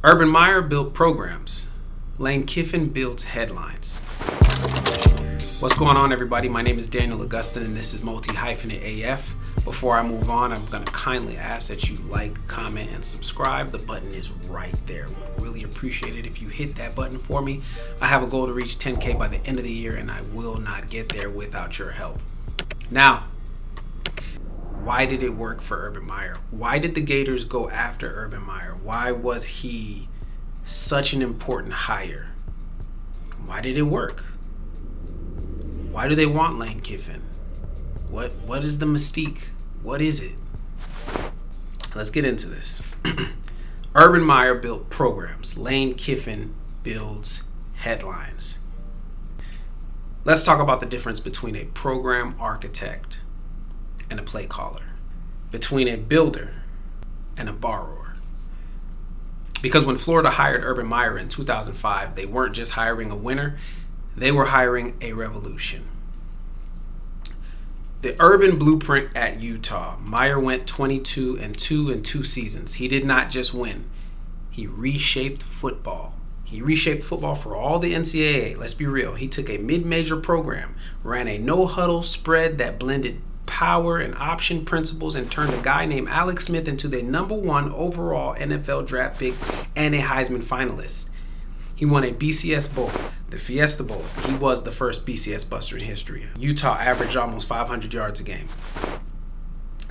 Urban Meyer built programs. Lane Kiffin builds headlines. What's going on, everybody? My name is Daniel Augustin, and this is Multi-Hyphenate AF. Before I move on, I'm going to kindly ask that you like, comment, and subscribe. The button is right there. Would really appreciate it if you hit that button for me. I have a goal to reach 10K by the end of the year, and I will not get there without your help. Now, why did it work for Urban Meyer? Why did the Gators go after Urban Meyer? Why was he such an important hire? Why did it work? Why do they want Lane Kiffin? What is the mystique? What is it? Let's get into this. Urban Meyer built programs. Lane Kiffin builds headlines. Let's talk about the difference between a program architect and a play caller, between a builder and a borrower. Because when Florida hired Urban Meyer in 2005, they weren't just hiring a winner, they were hiring a revolution. The urban blueprint at Utah, Meyer went 22-2 in 2 seasons. He did not just win, he reshaped football. He reshaped football for all the NCAA. Let's be real. He took a mid-major program, ran a no-huddle spread that blended power and option principles, and turned a guy named Alex Smith into the #1 overall NFL draft pick and a Heisman finalist. He won a BCS Bowl, the Fiesta Bowl. He was the first BCS buster in history. Utah averaged almost 500 yards a game.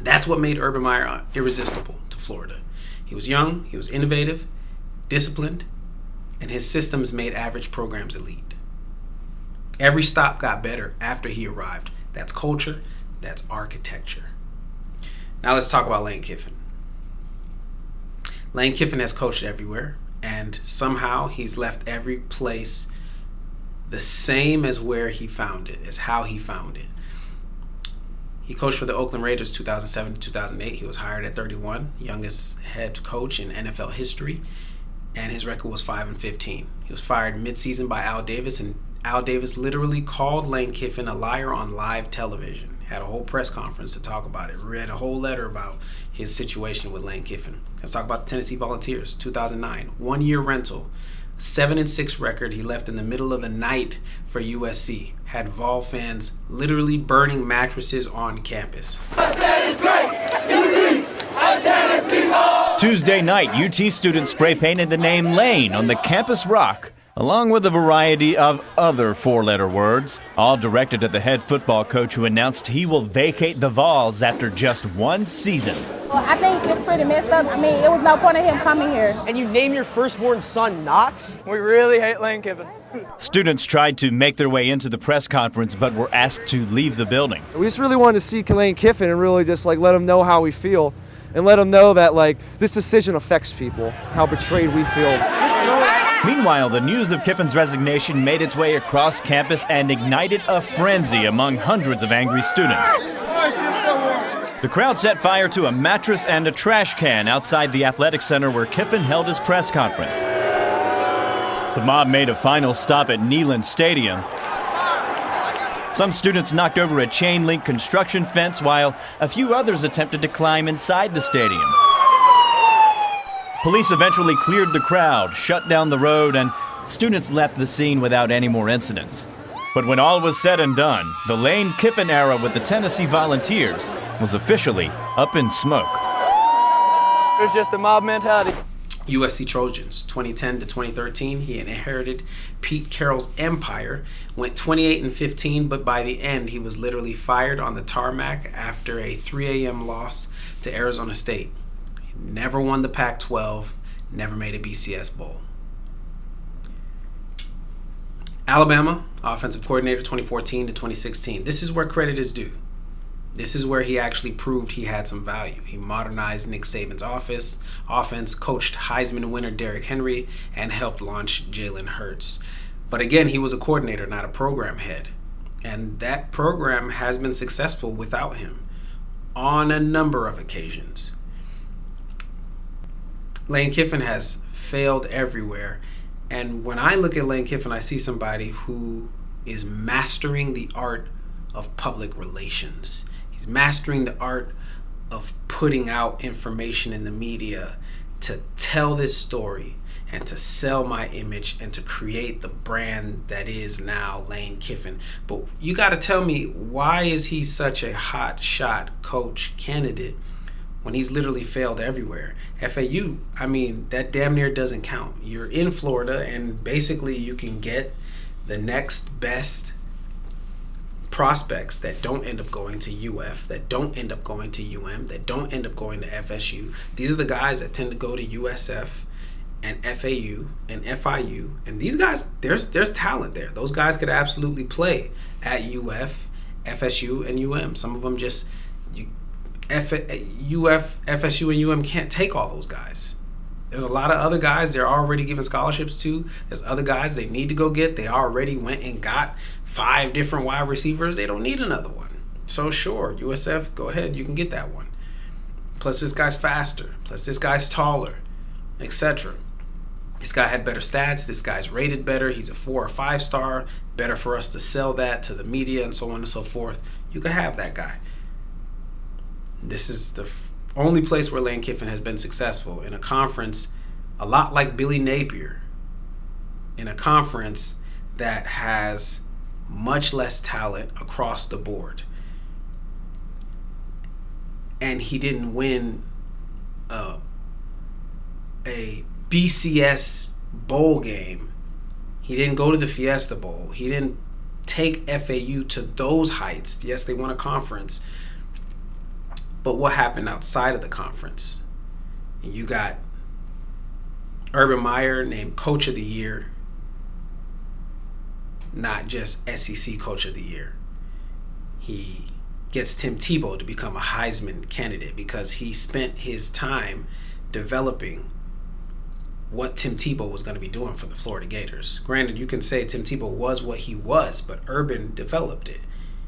That's what made Urban Meyer irresistible to Florida. He was young, he was innovative, disciplined, and his systems made average programs elite. Every stop got better after he arrived. That's culture. That's architecture. Now let's talk about Lane Kiffin. Lane Kiffin has coached everywhere, and somehow he's left every place the same as where he found it, as how he found it. He coached for the Oakland Raiders 2007 to 2008. He was hired at 31, youngest head coach in NFL history, and his record was 5-15. He was fired midseason by Al Davis, and Al Davis literally called Lane Kiffin a liar on live television. Had a whole press conference to talk about it. Read a whole letter about his situation with Lane Kiffin. Let's talk about the Tennessee Volunteers, 2009. 1-year rental, 7-6 record. He left in the middle of the night for USC. Had Vol fans literally burning mattresses on campus. Tuesday night, UT students spray painted the name Lane on the campus rock, along with a variety of other 4-letter words, all directed at the head football coach who announced he will vacate the Vols after just 1 season. Well, I think it's pretty messed up. I mean, there was no point in him coming here. And you name your firstborn son Knox? We really hate Lane Kiffin. Students tried to make their way into the press conference but were asked to leave the building. We just really wanted to see Lane Kiffin and really just let him know how we feel and let him know that this decision affects people, how betrayed we feel. Meanwhile, the news of Kiffin's resignation made its way across campus and ignited a frenzy among hundreds of angry students. The crowd set fire to a mattress and a trash can outside the athletic center where Kiffin held his press conference. The mob made a final stop at Neyland Stadium. Some students knocked over a chain-link construction fence while a few others attempted to climb inside the stadium. Police eventually cleared the crowd, shut down the road, and students left the scene without any more incidents. But when all was said and done, the Lane Kiffin era with the Tennessee Volunteers was officially up in smoke. It was just a mob mentality. USC Trojans, 2010 to 2013. He inherited Pete Carroll's empire, went 28-15, but by the end, he was literally fired on the tarmac after a 3 a.m. loss to Arizona State. Never won the Pac-12, never made a BCS Bowl. Alabama, offensive coordinator 2014 to 2016. This is where credit is due. This is where he actually proved he had some value. He modernized Nick Saban's offense, coached Heisman winner Derrick Henry, and helped launch Jalen Hurts. But again, he was a coordinator, not a program head. And that program has been successful without him on a number of occasions. Lane Kiffin has failed everywhere. And when I look at Lane Kiffin, I see somebody who is mastering the art of public relations. He's mastering the art of putting out information in the media to tell this story and to sell my image and to create the brand that is now Lane Kiffin. But you got to tell me, why is he such a hot shot coach candidate when he's literally failed everywhere? FAU, I mean, that damn near doesn't count. You're in Florida, and basically you can get the next best prospects that don't end up going to UF, that don't end up going to UM, that don't end up going to FSU. These are the guys that tend to go to USF and FAU and FIU. And these guys, there's talent there. Those guys could absolutely play at UF, FSU, and UM. Some of them just, UF, FSU, and UM can't take all those guys. There's a lot of other guys they're already giving scholarships to. There's other guys they need to go get. They already went and got 5 different wide receivers. They don't need another one. So sure, USF, go ahead, you can get that one. Plus this guy's faster. Plus this guy's taller, etc. This guy had better stats. This guy's rated better. He's a 4 or 5 star. Better for us to sell that to the media and so on and so forth. You can have that guy. This is the only place where Lane Kiffin has been successful, in a conference a lot like Billy Napier, in a conference that has much less talent across the board. And he didn't win a BCS bowl game. He didn't go to the Fiesta Bowl. He didn't take FAU to those heights. Yes, they won a conference. But what happened outside of the conference? You got Urban Meyer named Coach of the Year, not just SEC Coach of the Year. He gets Tim Tebow to become a Heisman candidate because he spent his time developing what Tim Tebow was going to be doing for the Florida Gators. Granted, you can say Tim Tebow was what he was, but Urban developed it.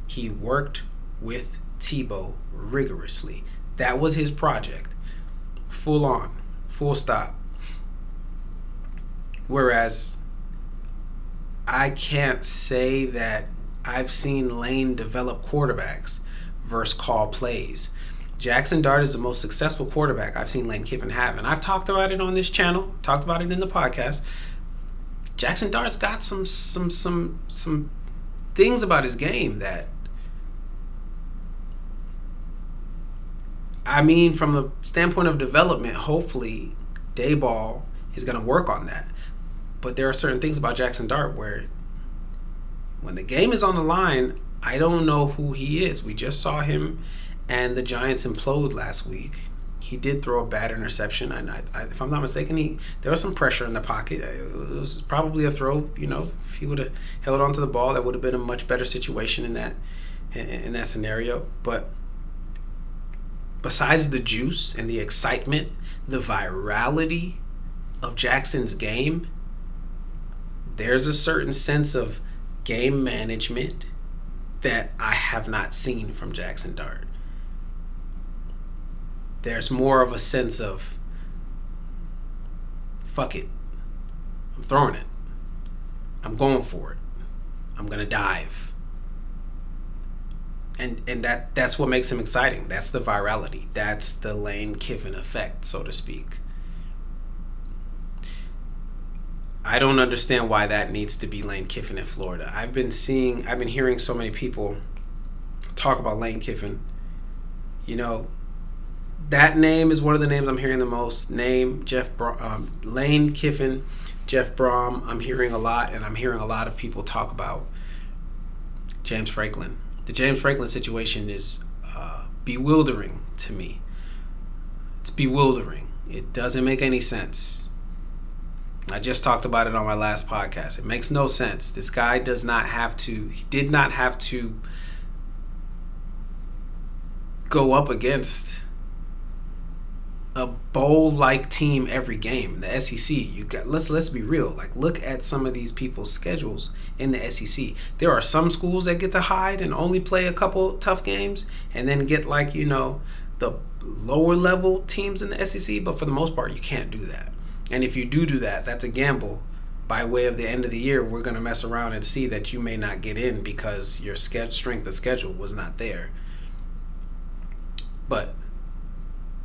He worked with Tebow rigorously. That was his project. Full on. Full stop. Whereas I can't say that I've seen Lane develop quarterbacks versus call plays. Jackson Dart is the most successful quarterback I've seen Lane Kiffin have. And I've talked about it on this channel, talked about it in the podcast. Jackson Dart's got some things about his game that, I mean, from the standpoint of development, hopefully Dayball is going to work on that. But there are certain things about Jackson Dart where when the game is on the line, I don't know who he is. We just saw him and the Giants implode last week. He did throw a bad interception, and if I'm not mistaken, there was some pressure in the pocket. It was probably a throw. If he would have held onto the ball, that would have been a much better situation in that scenario. But besides the juice and the excitement, the virality of Jackson's game, there's a certain sense of game management that I have not seen from Jackson Dart. There's more of a sense of, fuck it, I'm throwing it, I'm going for it, I'm gonna dive. And that's what makes him exciting. That's the virality. That's the Lane Kiffin effect, so to speak. I don't understand why that needs to be Lane Kiffin in Florida. I've been hearing so many people talk about Lane Kiffin. That name is one of the names I'm hearing the most. Lane Kiffin, Jeff Brom. I'm hearing a lot, and I'm hearing a lot of people talk about James Franklin. The James Franklin situation is bewildering to me. It's bewildering. It doesn't make any sense. I just talked about it on my last podcast. It makes no sense. This guy did not have to go up against a bowl-like team every game in the SEC. Let's be real. Look at some of these people's schedules in the SEC. There are some schools that get to hide and only play a couple tough games, and then get the lower level teams in the SEC. But for the most part, you can't do that. And if you do that, that's a gamble. By way of the end of the year, we're going to mess around and see that you may not get in because your strength of schedule was not there. But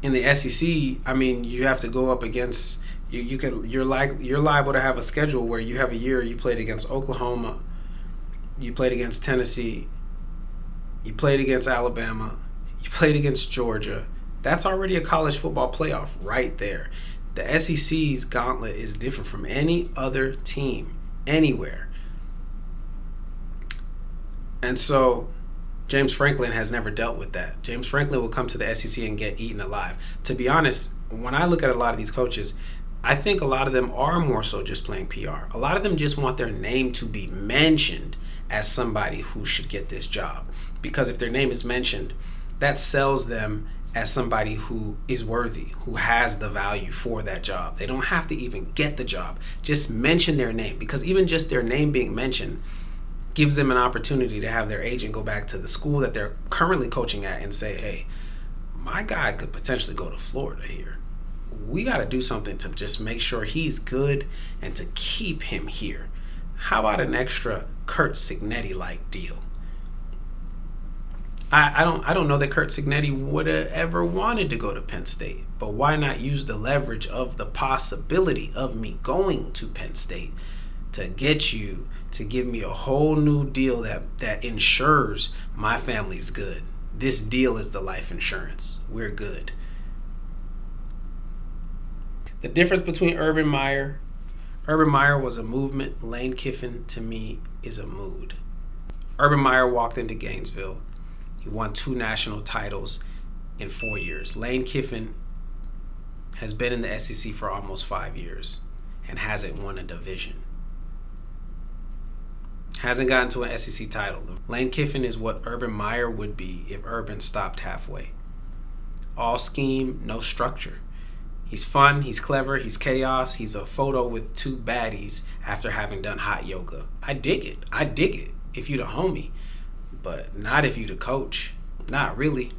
in the SEC, you have to go up against, You're liable to have a schedule where you have a year you played against Oklahoma, you played against Tennessee, you played against Alabama, you played against Georgia. That's already a college football playoff right there. The SEC's gauntlet is different from any other team anywhere. And so James Franklin has never dealt with that. James Franklin will come to the SEC and get eaten alive. To be honest, when I look at a lot of these coaches, I think a lot of them are more so just playing PR. A lot of them just want their name to be mentioned as somebody who should get this job. Because if their name is mentioned, that sells them as somebody who is worthy, who has the value for that job. They don't have to even get the job. Just mention their name, because even just their name being mentioned gives them an opportunity to have their agent go back to the school that they're currently coaching at and say, hey, my guy could potentially go to Florida here. We got to do something to just make sure he's good and to keep him here. How about an extra Curt Cignetti-like deal? I don't know that Curt Cignetti would have ever wanted to go to Penn State, but why not use the leverage of the possibility of me going to Penn State to get you to give me a whole new deal that ensures my family's good. This deal is the life insurance. We're good. The difference between Urban Meyer was a movement. Lane Kiffin, to me, is a mood. Urban Meyer walked into Gainesville. He won 2 national titles in 4 years. Lane Kiffin has been in the SEC for almost 5 years and hasn't won a division. Hasn't gotten to an SEC title. Lane Kiffin is what Urban Meyer would be if Urban stopped halfway. All scheme, no structure. He's fun, he's clever, he's chaos, he's a photo with 2 baddies after having done hot yoga. I dig it if you the homie, but not if you the coach. Not really.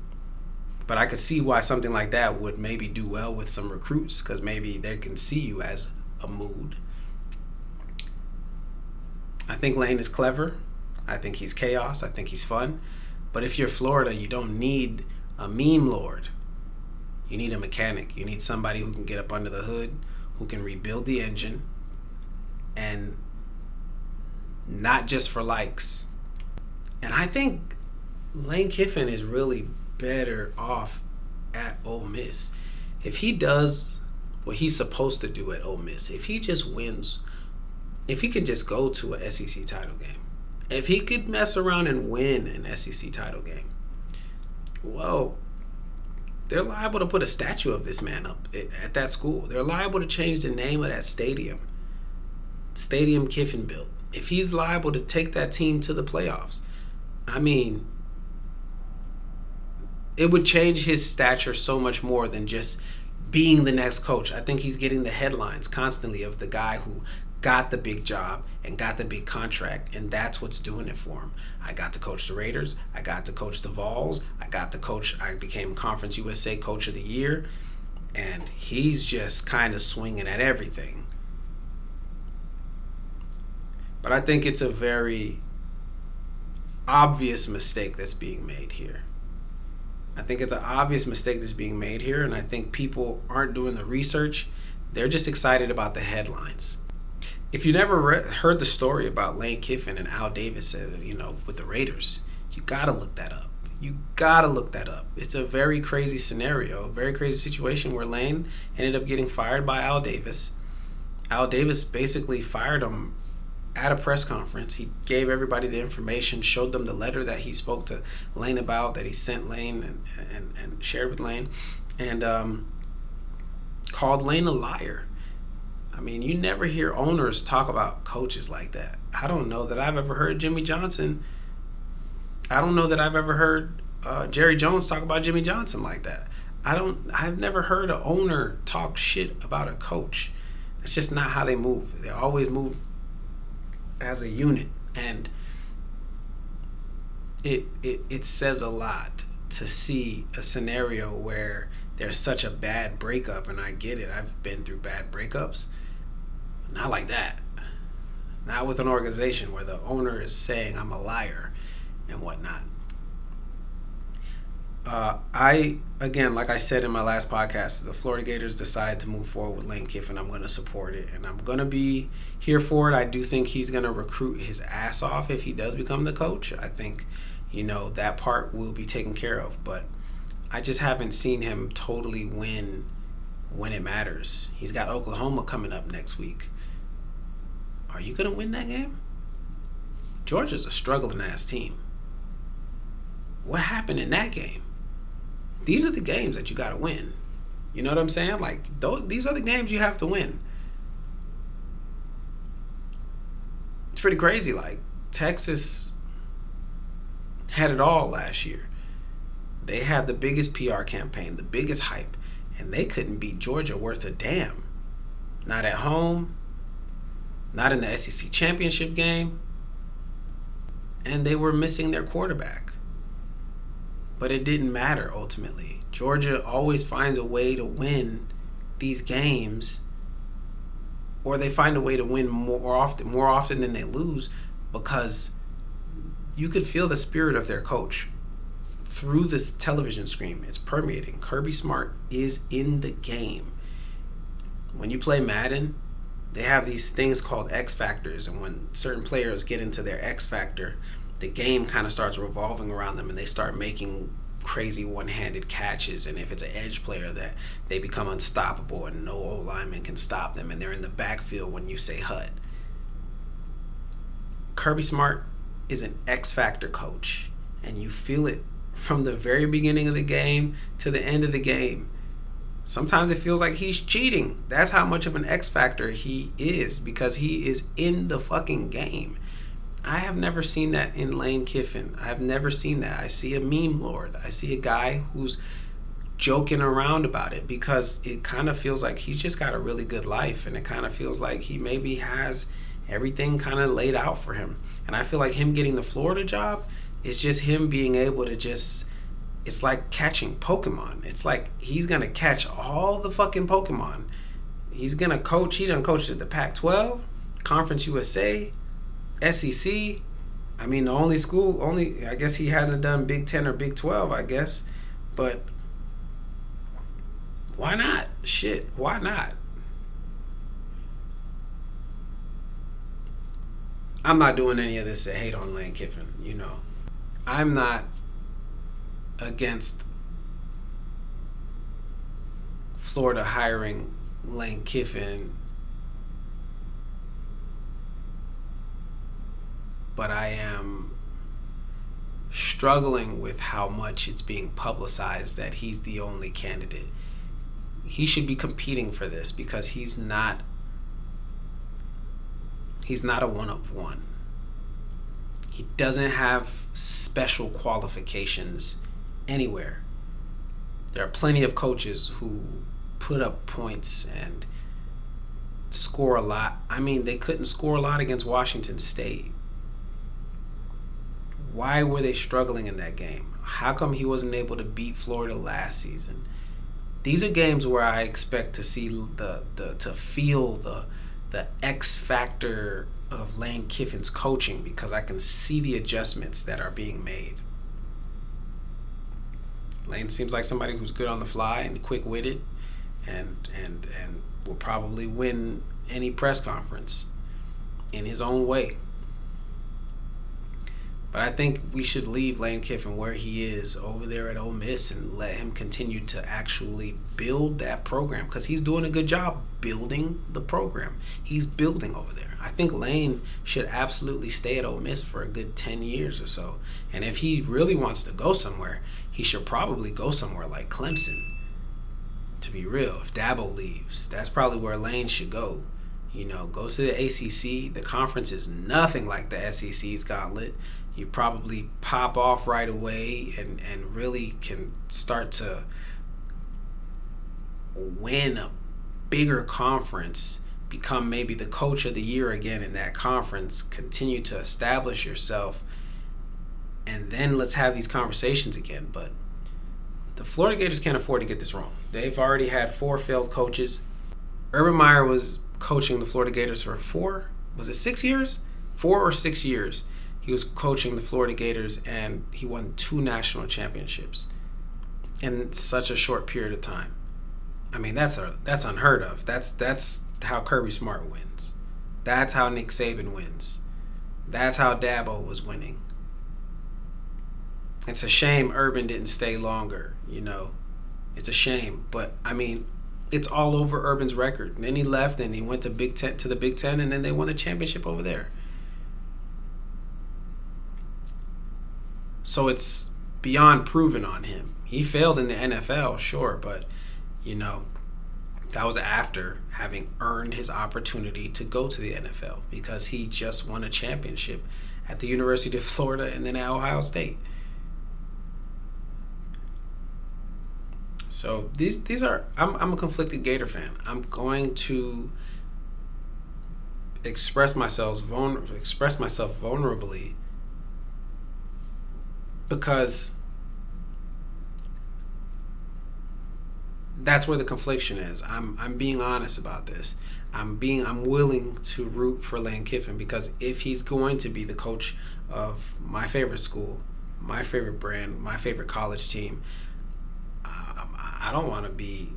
But I could see why something like that would maybe do well with some recruits, because maybe they can see you as a mood. I think Lane is clever. I think he's chaos. I think he's fun. But if you're Florida, you don't need a meme lord. You need a mechanic. You need somebody who can get up under the hood, who can rebuild the engine, and not just for likes. And I think Lane Kiffin is really better off at Ole Miss. If he does what he's supposed to do at Ole Miss, if he just wins, if he could just go to a SEC title game, if he could mess around and win an SEC title game, well, they're liable to put a statue of this man up at that school. They're liable to change the name of that stadium. Stadium Kiffin built. If he's liable to take that team to the playoffs, I mean, it would change his stature so much more than just being the next coach. I think he's getting the headlines constantly of the guy who got the big job and got the big contract, and that's what's doing it for him. I got to coach the Raiders. I got to coach the Vols. I became Conference USA Coach of the Year, and he's just kind of swinging at everything. But I think it's a very obvious mistake that's being made here. I think it's an obvious mistake that's being made here, and I think people aren't doing the research. They're just excited about the headlines. If you never heard the story about Lane Kiffin and Al Davis, with the Raiders, you gotta look that up. It's a very crazy scenario, a very crazy situation where Lane ended up getting fired by Al Davis. Al Davis basically fired him at a press conference. He gave everybody the information, showed them the letter that he spoke to Lane about, that he sent Lane and shared with Lane, and called Lane a liar. I mean, you never hear owners talk about coaches like that. I don't know that I've ever heard Jimmy Johnson. I don't know that I've ever heard Jerry Jones talk about Jimmy Johnson like that. I've never heard an owner talk shit about a coach. It's just not how they move. They always move as a unit, and it says a lot to see a scenario where there's such a bad breakup, and I get it. I've been through bad breakups. Not like that. Not with an organization where the owner is saying I'm a liar and whatnot. Like I said in my last podcast, the Florida Gators decide to move forward with Lane Kiffin. I'm going to support it, and I'm going to be here for it. I do think he's going to recruit his ass off if he does become the coach. I think, that part will be taken care of, but I just haven't seen him totally win when it matters. He's got Oklahoma coming up next week. Are you going to win that game? Georgia's a struggling ass team. What happened in that game? These are the games that you got to win. You know what I'm saying? Like, these are the games you have to win. It's pretty crazy. Like, Texas had it all last year. They had the biggest PR campaign, the biggest hype, and they couldn't beat Georgia worth a damn. Not at home, not in the SEC championship game, and they were missing their quarterback. But it didn't matter ultimately. Georgia always finds a way to win these games, or they find a way to win more often than they lose, because you could feel the spirit of their coach through this television screen. It's permeating. Kirby Smart is in the game. When you play Madden, they have these things called X factors, and when certain players get into their X factor, the game kind of starts revolving around them, and they start making crazy one-handed catches. And if it's an edge player, that they become unstoppable and no old lineman can stop them, and they're in the backfield when you say HUD. Kirby Smart is an X factor coach, and you feel it from the very beginning of the game to the end of the game. Sometimes it feels like he's cheating. That's how much of an X factor he is, because he is in the fucking game. I have never seen that in Lane Kiffin. I've never seen that. I see a meme lord. I see a guy who's joking around about it, because it kind of feels like he's just got a really good life, and it kind of feels like he maybe has everything kind of laid out for him. And I feel like him getting the Florida job is just him being able to just, it's like catching Pokemon. It's like he's going to catch all the fucking Pokemon. He's going to coach. He done coached at the Pac-12, Conference USA, SEC. I mean, I guess he hasn't done Big 10 or Big 12, I guess. But why not? Shit, why not? I'm not doing any of this to hate on Lane Kiffin, I'm not against Florida hiring Lane Kiffin, but I am struggling with how much it's being publicized that he's the only candidate. He should be competing for this, because he's not a one of one. He doesn't have special qualifications anywhere. There are plenty of coaches who put up points and score a lot. I mean, they couldn't score a lot against Washington State. Why were they struggling in that game? How come he wasn't able to beat Florida last season? These are games where I expect to see to feel the X factor of Lane Kiffin's coaching, because I can see the adjustments that are being made. Lane seems like somebody who's good on the fly and quick-witted, and will probably win any press conference in his own way. But I think we should leave Lane Kiffin where he is over there at Ole Miss and let him continue to actually build that program, because he's doing a good job building the program. He's building over there. I think Lane should absolutely stay at Ole Miss for a good 10 years or so. And if he really wants to go somewhere, he should probably go somewhere like Clemson. To be real, if Dabo leaves, that's probably where Lane should go. Go to the ACC. The conference is nothing like the SEC's gauntlet. You probably pop off right away and really can start to win a bigger conference, become maybe the coach of the year again in that conference, continue to establish yourself, and then let's have these conversations again. But the Florida Gators can't afford to get this wrong. They've already had 4 failed coaches. Urban Meyer was coaching the Florida Gators for 4 or 6 years. He was coaching the Florida Gators, and he won 2 national championships. in such a short period of time. I mean, that's unheard of. That's how Kirby Smart wins. That's how Nick Saban wins. That's how Dabo was winning. It's a shame Urban didn't stay longer, you know. It's a shame, but I mean, it's all over Urban's record. And then he left and he went to the Big Ten, and then they won the championship over there. So it's beyond proven on him. He failed in the NFL, sure, but you know, that was after having earned his opportunity to go to the NFL, because he just won a championship at the University of Florida and then at Ohio State. So these are, I'm a conflicted Gator fan. I'm going to express myself vulnerably, because that's where the confliction is. I'm being honest about this. I'm willing to root for Lane Kiffin, because if he's going to be the coach of my favorite school, my favorite brand, my favorite college team, I don't want to be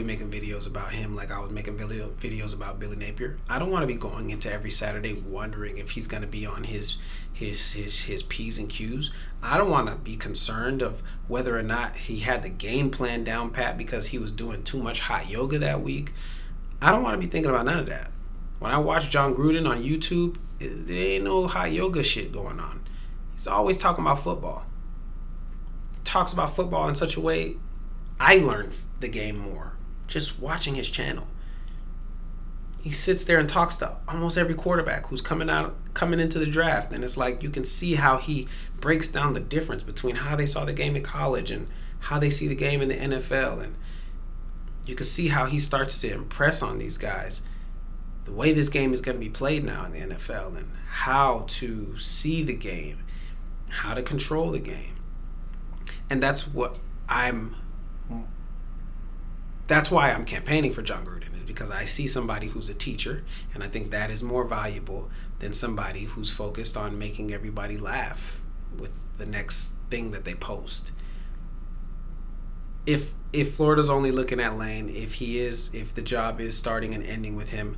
making videos about him like I was making videos about Billy Napier. I don't want to be going into every Saturday wondering if he's going to be on his P's and Q's. I don't want to be concerned of whether or not he had the game plan down pat because he was doing too much hot yoga that week. I don't want to be thinking about none of that. When I watch John Gruden on YouTube, there ain't no hot yoga shit going on. He's always talking about football. Talks about football in such a way I learned the game more just watching his channel. He sits there and talks to almost every quarterback who's coming into the draft, and it's like you can see how he breaks down the difference between how they saw the game in college and how they see the game in the NFL, and you can see how he starts to impress on these guys the way this game is going to be played now in the NFL, and how to see the game, how to control the game. And that's why I'm campaigning for John Gruden, is because I see somebody who's a teacher, and I think that is more valuable than somebody who's focused on making everybody laugh with the next thing that they post. If Florida's only looking at Lane, if the job is starting and ending with him,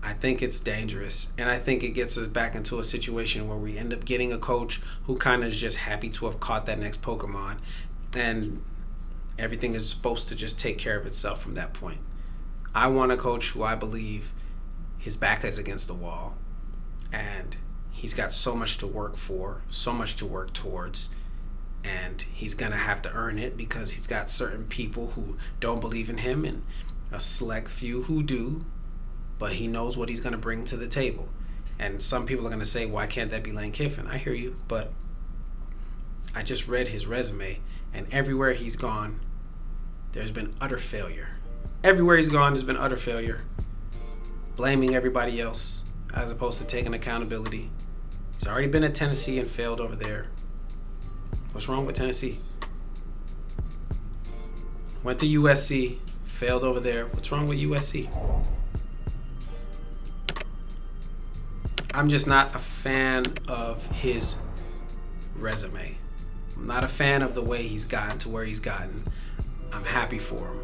I think it's dangerous, and I think it gets us back into a situation where we end up getting a coach who kind of is just happy to have caught that next Pokemon, and everything is supposed to just take care of itself from that point. I want a coach who I believe his back is against the wall, and he's got so much to work for, so much to work towards, and he's going to have to earn it because he's got certain people who don't believe in him and a select few who do, but he knows what he's going to bring to the table. And some people are going to say, why can't that be Lane Kiffin? I hear you, but I just read his resume, and everywhere he's gone, there's been utter failure. Everywhere he's gone, there's been utter failure. Blaming everybody else as opposed to taking accountability. He's already been at Tennessee and failed over there. What's wrong with Tennessee? Went to USC, failed over there. What's wrong with USC? I'm just not a fan of his resume. I'm not a fan of the way he's gotten to where he's gotten. I'm happy for him,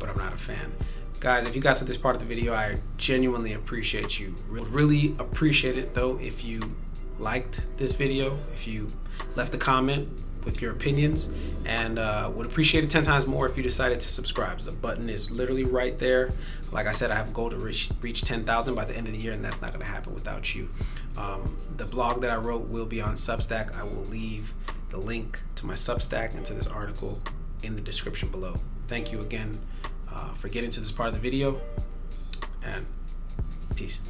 but I'm not a fan. Guys, if you got to this part of the video, I genuinely appreciate you. Would really appreciate it though if you liked this video, if you left a comment with your opinions, and would appreciate it 10 times more if you decided to subscribe. The button is literally right there. Like I said, I have a goal to reach 10,000 by the end of the year, and that's not going to happen without you. The blog that I wrote will be on Substack. I will leave the link to my Substack and to this article in the description below. Thank you again for getting to this part of the video, and peace.